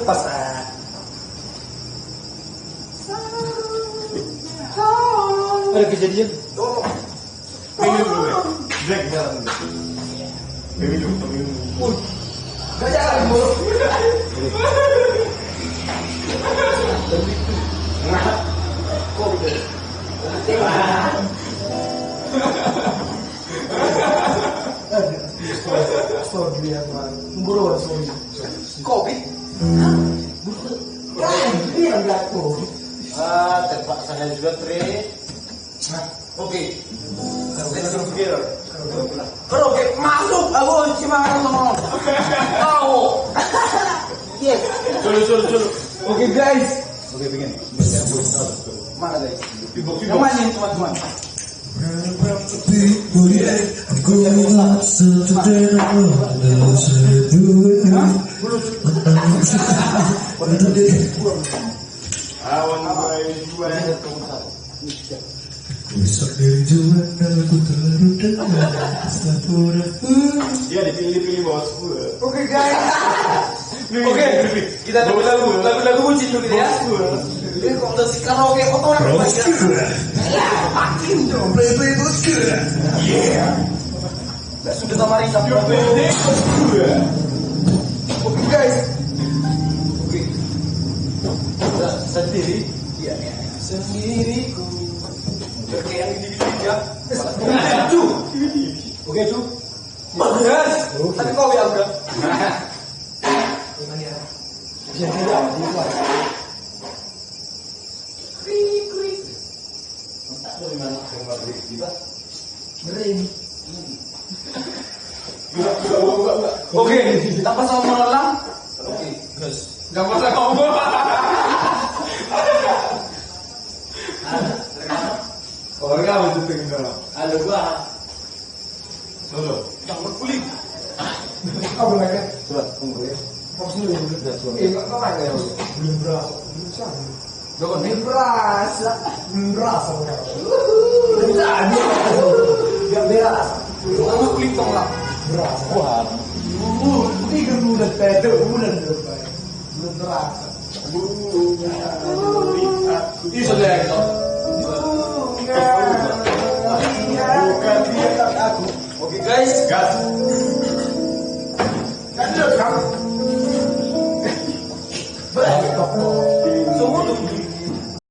pas. Ada kejadian. Tolong. Minum dulu ya. Drink jalan dulu. Minum. Gak jalan dulu. Story dia kemarin. Buru story. Kopi. Dia enggak kopi. Terpaksa saya juga Tri. Oke. Oke, masuk. Aku cuma ngomong. Tahu. Yes. Dulu. Oke guys. Oke, begini. Mana guys? Yang Yang mana ini teman-teman? Awan dua. Besok dari jualan aku terlalu dalam Sapura. Dia dipilih bos. Oke guys. Oke, kita lagu bucin dulu ya. Ini kok udah si karaoke kotoran. Ya, makin dong. Play bosku. Yeah. Sudah tamari sampai. Oke guys. Oke. Sendiri. Iya. Sendiriku. Oke, yang ini ya. Oke, cu. Bagus. Tapi kau ya udah. Gimana ya? Bisa tidak di luar. Krik. Tak tahu gimana gambar tiba. Ngeri. Enggak. Oke, kita pas sama melelang. Oke, terus. Enggak usah ngomong. Orang itu tinggal. Halo gua. Solo. Yang berkulit. Apa lagi? Coba tunggu ya. Maksudnya Enggak apa-apa ya. belum berasa. Belum berasa. Belum berasa. Belum ada. Enggak berasa. Kamu kulit tong lah. Berasa. Wah. Tiga bulan pedo bulan depan. Belum berasa. Ini sudah itu. Bukan dia tak aku. Oke guys. Gas. Lanjut kamu. Berani kok. Semua tuh.